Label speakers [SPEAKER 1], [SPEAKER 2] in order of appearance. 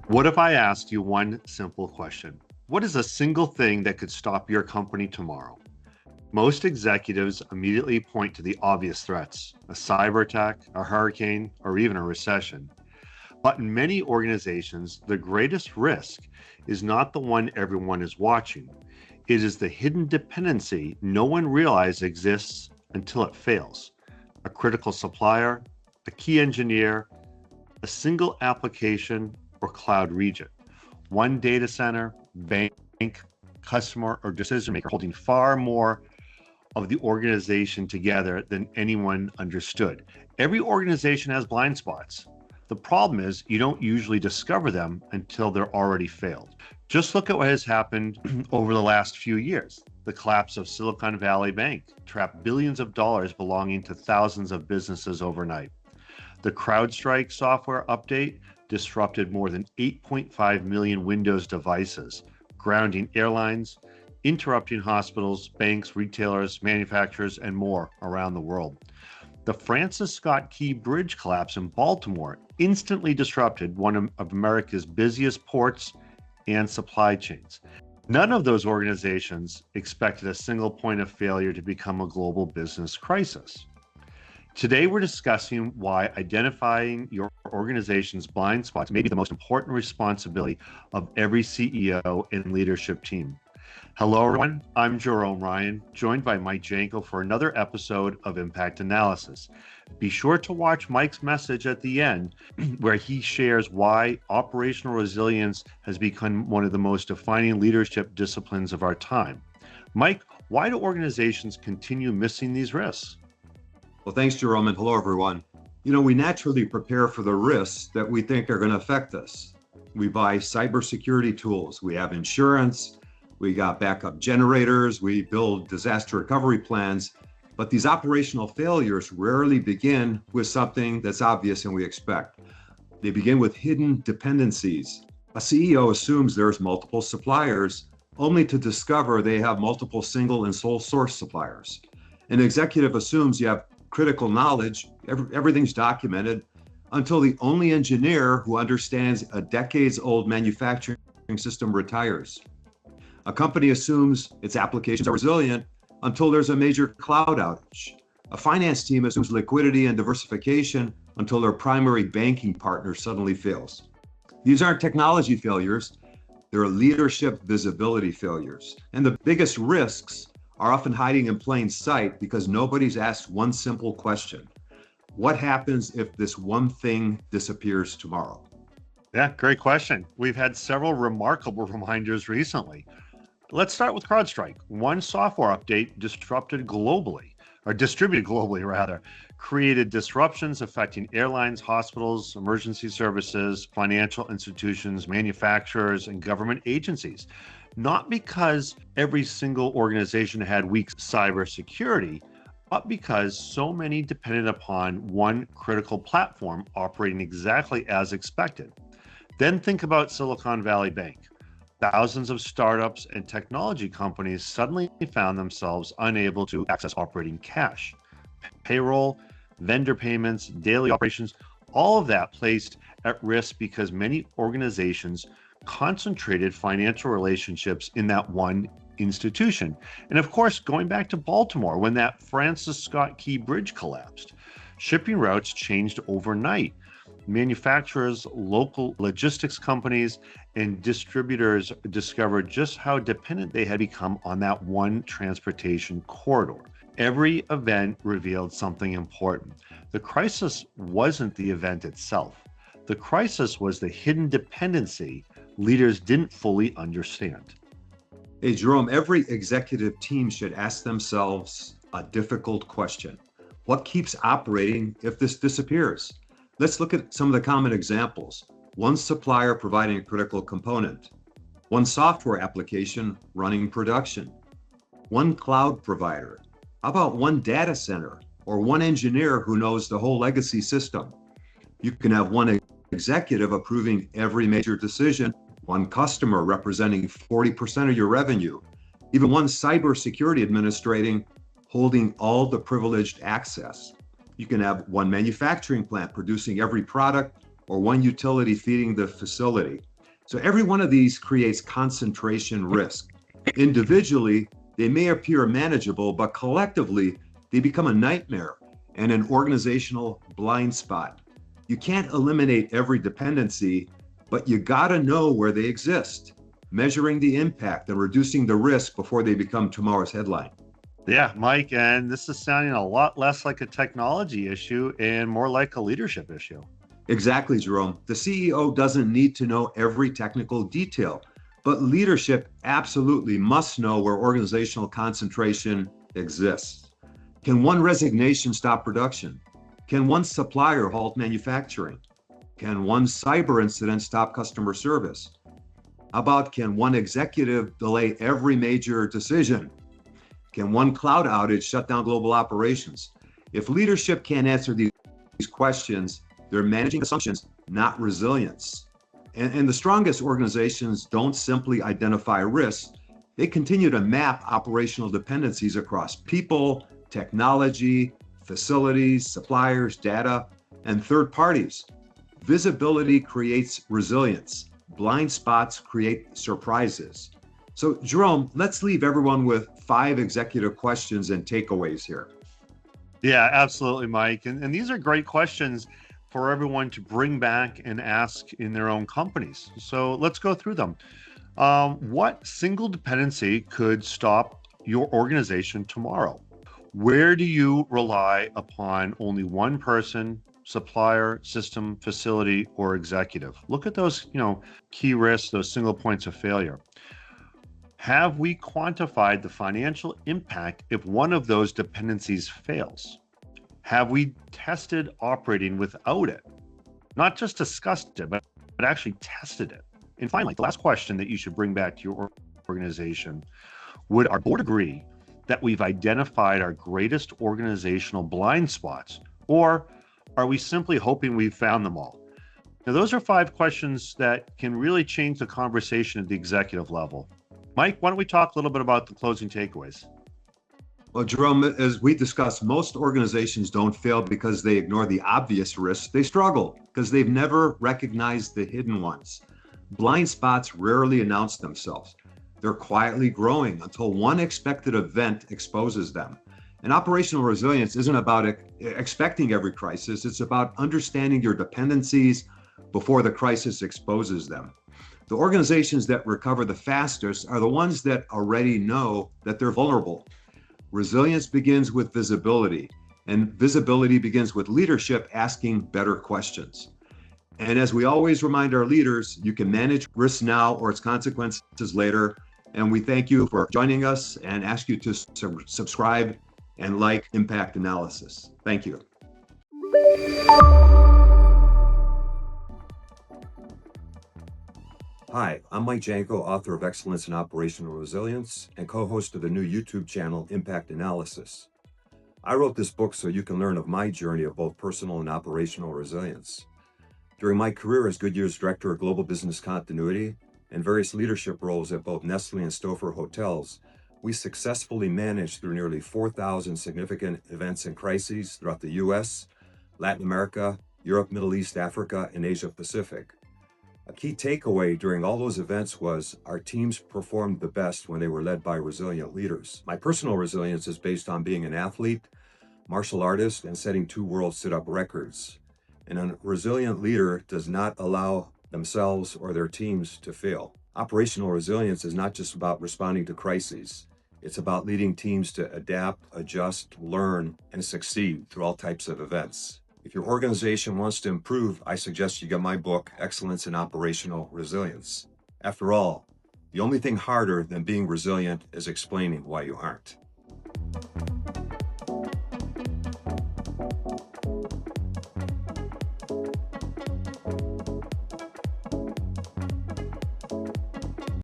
[SPEAKER 1] What if I asked you one simple question? What is a single thing that could stop your company tomorrow? Most executives immediately point to the obvious threats, a cyber attack, a hurricane, or even a recession. But in many organizations, the greatest risk is not the one everyone is watching. It is the hidden dependency no one realizes exists until it fails. A critical supplier, a key engineer, a single application, or cloud region. One data center, bank, customer, or decision maker holding far more of the organization together than anyone understood. Every organization has blind spots. The problem is you don't usually discover them until they're already failed. Just look at what has happened over the last few years. The collapse of Silicon Valley Bank trapped billions of dollars belonging to thousands of businesses overnight. The CrowdStrike software update disrupted more than 8.5 million Windows devices, grounding airlines, interrupting hospitals, banks, retailers, manufacturers, and more around the world. The Francis Scott Key Bridge collapse in Baltimore instantly disrupted one of America's busiest ports and supply chains. None of those organizations expected a single point of failure to become a global business crisis. Today, we're discussing why identifying your organization's blind spots may be the most important responsibility of every CEO and leadership team. Hello, everyone. I'm Jerome Ryan, joined by Mike Janko for another episode of Impact Analysis. Be sure to watch Mike's message at the end, where he shares why operational resilience has become one of the most defining leadership disciplines of our time. Mike, why do organizations continue missing these risks?
[SPEAKER 2] Well, thanks, Jerome, and hello, everyone. We naturally prepare for the risks that we think are going to affect us. We buy cybersecurity tools, we have insurance, we got backup generators, we build disaster recovery plans, but these operational failures rarely begin with something that's obvious and we expect. They begin with hidden dependencies. A CEO assumes there's multiple suppliers, only to discover they have multiple single and sole source suppliers. An executive assumes you have critical knowledge, everything's documented, until the only engineer who understands a decades-old manufacturing system retires. A company assumes its applications are resilient until there's a major cloud outage. A finance team assumes liquidity and diversification until their primary banking partner suddenly fails. These aren't technology failures, they're leadership visibility failures. And the biggest risks are often hiding in plain sight because nobody's asked one simple question. What happens if this one thing disappears tomorrow?
[SPEAKER 1] Yeah, great question. We've had several remarkable reminders recently. Let's start with CrowdStrike. One software update distributed globally, created disruptions affecting airlines, hospitals, emergency services, financial institutions, manufacturers, and government agencies. Not because every single organization had weak cybersecurity, but because so many depended upon one critical platform operating exactly as expected. Then think about Silicon Valley Bank. Thousands of startups and technology companies suddenly found themselves unable to access operating cash. Payroll, vendor payments, daily operations, all of that placed at risk because many organizations concentrated financial relationships in that one institution. And of course, going back to Baltimore, when that Francis Scott Key Bridge collapsed, shipping routes changed overnight. Manufacturers, local logistics companies, and distributors discovered just how dependent they had become on that one transportation corridor. Every event revealed something important. The crisis wasn't the event itself. The crisis was the hidden dependency leaders didn't fully understand.
[SPEAKER 2] Hey, Jerome, every executive team should ask themselves a difficult question. What keeps operating if this disappears? Let's look at some of the common examples. One supplier providing a critical component, one software application running production, one cloud provider. How about one data center or one engineer who knows the whole legacy system? You can have one executive approving every major decision, one customer representing 40% of your revenue, even one cybersecurity administrating, holding all the privileged access. You can have one manufacturing plant producing every product or one utility feeding the facility. So every one of these creates concentration risk. Individually, they may appear manageable, but collectively, they become a nightmare and an organizational blind spot. You can't eliminate every dependency, but you gotta know where they exist, measuring the impact and reducing the risk before they become tomorrow's headline.
[SPEAKER 1] Yeah, Mike, and this is sounding a lot less like a technology issue and more like a leadership issue.
[SPEAKER 2] Exactly, Jerome. The CEO doesn't need to know every technical detail, but leadership absolutely must know where organizational concentration exists. Can one resignation stop production? Can one supplier halt manufacturing? Can one cyber incident stop customer service? How about can one executive delay every major decision? Can one cloud outage shut down global operations? If leadership can't answer these questions, they're managing assumptions, not resilience. And the strongest organizations don't simply identify risks, they continue to map operational dependencies across people, technology, facilities, suppliers, data, and third parties. Visibility creates resilience. Blind spots create surprises. So, Jerome, let's leave everyone with 5 executive questions and takeaways here.
[SPEAKER 1] Yeah, absolutely, Mike. And these are great questions for everyone to bring back and ask in their own companies. So let's go through them. What single dependency could stop your organization tomorrow? Where do you rely upon only one person, supplier, system, facility, or executive? Look at those, key risks, those single points of failure. Have we quantified the financial impact if one of those dependencies fails? Have we tested operating without it? Not just discussed it, but actually tested it. And finally, the last question that you should bring back to your organization: would our board agree that we've identified our greatest organizational blind spots, or are we simply hoping we've found them all? Now, those are 5 questions that can really change the conversation at the executive level. Mike, why don't we talk a little bit about the closing takeaways?
[SPEAKER 2] Well, Jerome, as we discussed, most organizations don't fail because they ignore the obvious risks. They struggle because they've never recognized the hidden ones. Blind spots rarely announce themselves. They're quietly growing until one expected event exposes them. And operational resilience isn't about expecting every crisis. It's about understanding your dependencies before the crisis exposes them. The organizations that recover the fastest are the ones that already know that they're vulnerable. Resilience begins with visibility, and visibility begins with leadership asking better questions. And as we always remind our leaders, you can manage risk now or its consequences later. And we thank you for joining us and ask you to subscribe and like Impact Analysis. Thank you.
[SPEAKER 3] Hi, I'm Mike Janko, author of Excellence in Operational Resilience and co-host of the new YouTube channel, Impact Analysis. I wrote this book so you can learn of my journey of both personal and operational resilience. During my career as Goodyear's Director of Global Business Continuity and various leadership roles at both Nestle and Stouffer Hotels, we successfully managed through nearly 4,000 significant events and crises throughout the US, Latin America, Europe, Middle East, Africa, and Asia Pacific. A key takeaway during all those events was our teams performed the best when they were led by resilient leaders. My personal resilience is based on being an athlete, martial artist, and setting 2 world sit-up records. And a resilient leader does not allow themselves or their teams to fail. Operational resilience is not just about responding to crises. It's about leading teams to adapt, adjust, learn, and succeed through all types of events. If your organization wants to improve, I suggest you get my book, Excellence in Operational Resilience. After all, the only thing harder than being resilient is explaining why you aren't.